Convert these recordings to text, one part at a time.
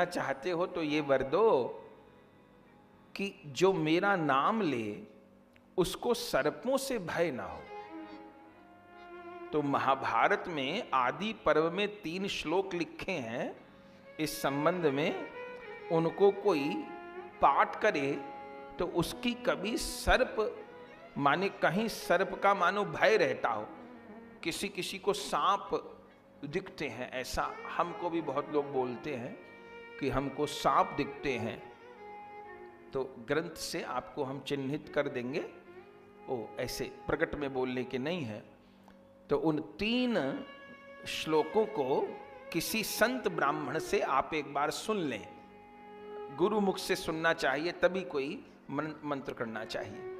चाहते हो तो ये वर दो कि जो मेरा नाम ले उसको सर्पों से भय ना हो। तो महाभारत में आदि पर्व में 3 श्लोक लिखे हैं इस संबंध में। उनको कोई पाठ करे तो उसकी कभी सर्प माने कहीं सर्प का मानो भय रहता हो। किसी किसी को सांप दिखते हैं, ऐसा हमको भी बहुत लोग बोलते हैं कि हमको सांप दिखते हैं, तो ग्रंथ से आपको हम चिन्हित कर देंगे। ओ ऐसे प्रकट में बोलने के नहीं है। तो उन 3 श्लोकों को किसी संत ब्राह्मण से आप एक बार सुन लें। गुरु मुख से सुनना चाहिए, तभी कोई मंत्र करना चाहिए।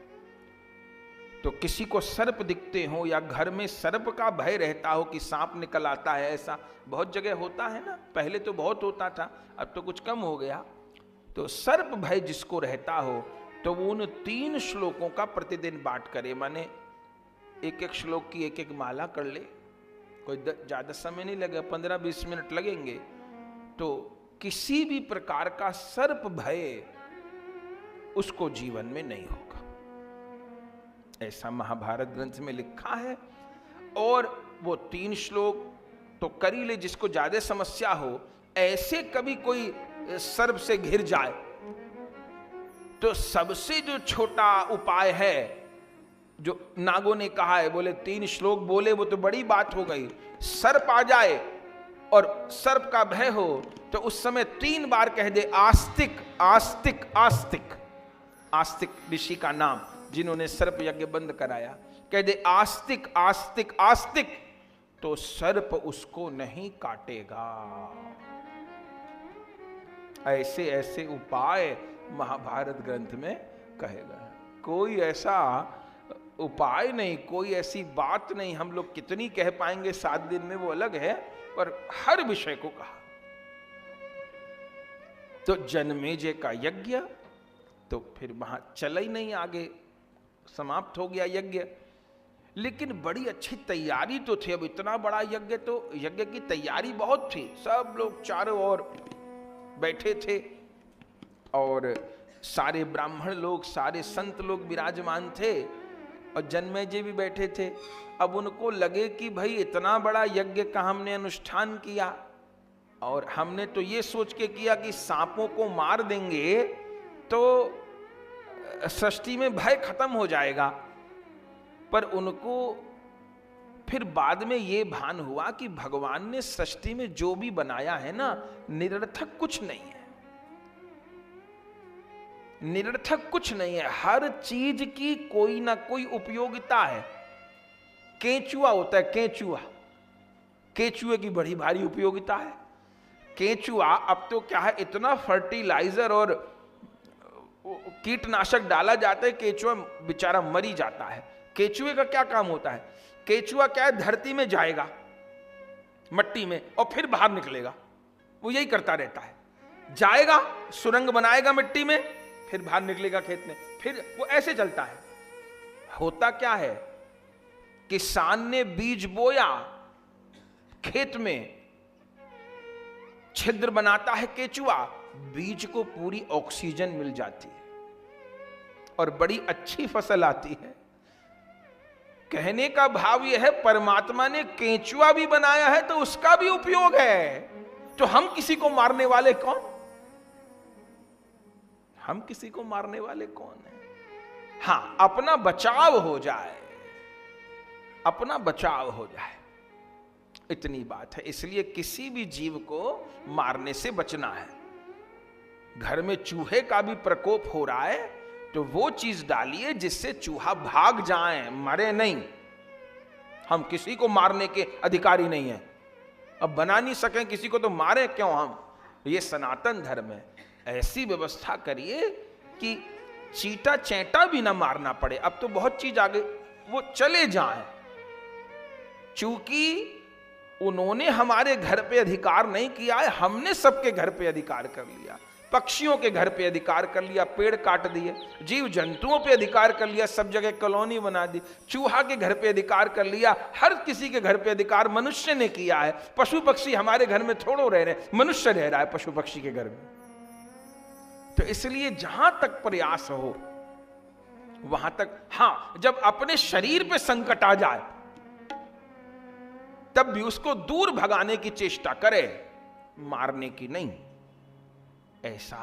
तो किसी को सर्प दिखते हो या घर में सर्प का भय रहता हो कि सांप निकल आता है, ऐसा बहुत जगह होता है ना। पहले तो बहुत होता था, अब तो कुछ कम हो गया। तो सर्प भय जिसको रहता हो तो वो उन 3 श्लोकों का प्रतिदिन पाठ करे। माने एक एक श्लोक की एक एक माला कर ले। कोई ज्यादा समय नहीं लगेगा, 15-20 मिनट लगेंगे। तो किसी भी प्रकार का सर्प भय उसको जीवन में नहीं होगा, ऐसा महाभारत ग्रंथ में लिखा है। और वो 3 श्लोक तो कर ही ले जिसको ज्यादा समस्या हो। ऐसे कभी कोई सर्प से घिर जाए तो सबसे जो छोटा उपाय है, जो नागों ने कहा है, बोले 3 श्लोक बोले वो तो बड़ी बात हो गई। सर्प आ जाए और सर्प का भय हो तो उस समय 3 बार कह दे आस्तिक आस्तिक आस्तिक। आस्तिक ऋषि का नाम, जिन्होंने सर्प यज्ञ बंद कराया। कह दे आस्तिक आस्तिक आस्तिक, तो सर्प उसको नहीं काटेगा। ऐसे ऐसे उपाय महाभारत ग्रंथ में कहेगा। कोई ऐसा उपाय नहीं, कोई ऐसी बात नहीं। हम लोग कितनी कह पाएंगे 7 दिन में वो अलग है, पर हर विषय को कहा। तो जन्मेजय का यज्ञ तो फिर वहां चला ही नहीं, आगे समाप्त हो गया यज्ञ। लेकिन बड़ी अच्छी तैयारी तो थी। अब इतना बड़ा यज्ञ, तो यज्ञ की तैयारी बहुत थी। सब लोग चारों ओर बैठे थे और सारे ब्राह्मण लोग, सारे संत लोग विराजमान थे और जन्मेजय भी बैठे थे। अब उनको लगे कि भाई इतना बड़ा यज्ञ का हमने अनुष्ठान किया और हमने तो ये सोच के किया कि सांपों को मार देंगे तो सृष्टि में भय खत्म हो जाएगा। पर उनको फिर बाद में ये भान हुआ कि भगवान ने सृष्टि में जो भी बनाया है ना, निरर्थक कुछ नहीं है। निरर्थक कुछ नहीं है, हर चीज की कोई ना कोई उपयोगिता है। केंचुआ होता है, केंचुआ, केंचुए की बड़ी भारी उपयोगिता है। केंचुआ अब तो क्या है, इतना फर्टिलाइजर और कीटनाशक डाला जाता है, केंचुआ बेचारा मरी जाता है। केंचुए का क्या काम होता है? केंचुआ क्या है, धरती में जाएगा मट्टी में और फिर बाहर निकलेगा। वो यही करता रहता है, जाएगा सुरंग बनाएगा मिट्टी में, फिर बाहर निकलेगा खेत में, फिर वो ऐसे चलता है। होता क्या है, किसान ने बीज बोया, खेत में छिद्र बनाता है केंचुआ, बीज को पूरी ऑक्सीजन मिल जाती है और बड़ी अच्छी फसल आती है। कहने का भाव यह है, परमात्मा ने केंचुआ भी बनाया है तो उसका भी उपयोग है। तो हम किसी को मारने वाले कौन? हम किसी को मारने वाले कौन है? हां, अपना बचाव हो जाए, अपना बचाव हो जाए, इतनी बात है। इसलिए किसी भी जीव को मारने से बचना है। घर में चूहे का भी प्रकोप हो रहा है तो वो चीज डालिए जिससे चूहा भाग जाए, मरे नहीं। हम किसी को मारने के अधिकारी नहीं है। अब बना नहीं सके किसी को तो मारे क्यों हम? ये सनातन धर्म है। ऐसी व्यवस्था करिए कि चींटा चैंटा भी ना मारना पड़े। अब तो बहुत चीज आ गई, वो चले जाएं। चूंकि उन्होंने हमारे घर पे अधिकार नहीं किया है, हमने सबके घर पे अधिकार कर लिया। पक्षियों के घर पे अधिकार कर लिया, पेड़ काट दिए। जीव जंतुओं पे अधिकार कर लिया, सब जगह कॉलोनी बना दी। चूहा के घर पे अधिकार कर लिया, हर किसी के घर पे अधिकार मनुष्य ने किया है। पशु पक्षी हमारे घर में थोड़ो रह रहे, मनुष्य रह रहा है पशु पक्षी के घर में। तो इसलिए जहां तक प्रयास हो वहां तक, हां, जब अपने शरीर पे संकट आ जाए तब भी उसको दूर भगाने की चेष्टा करे, मारने की नहीं। ऐसा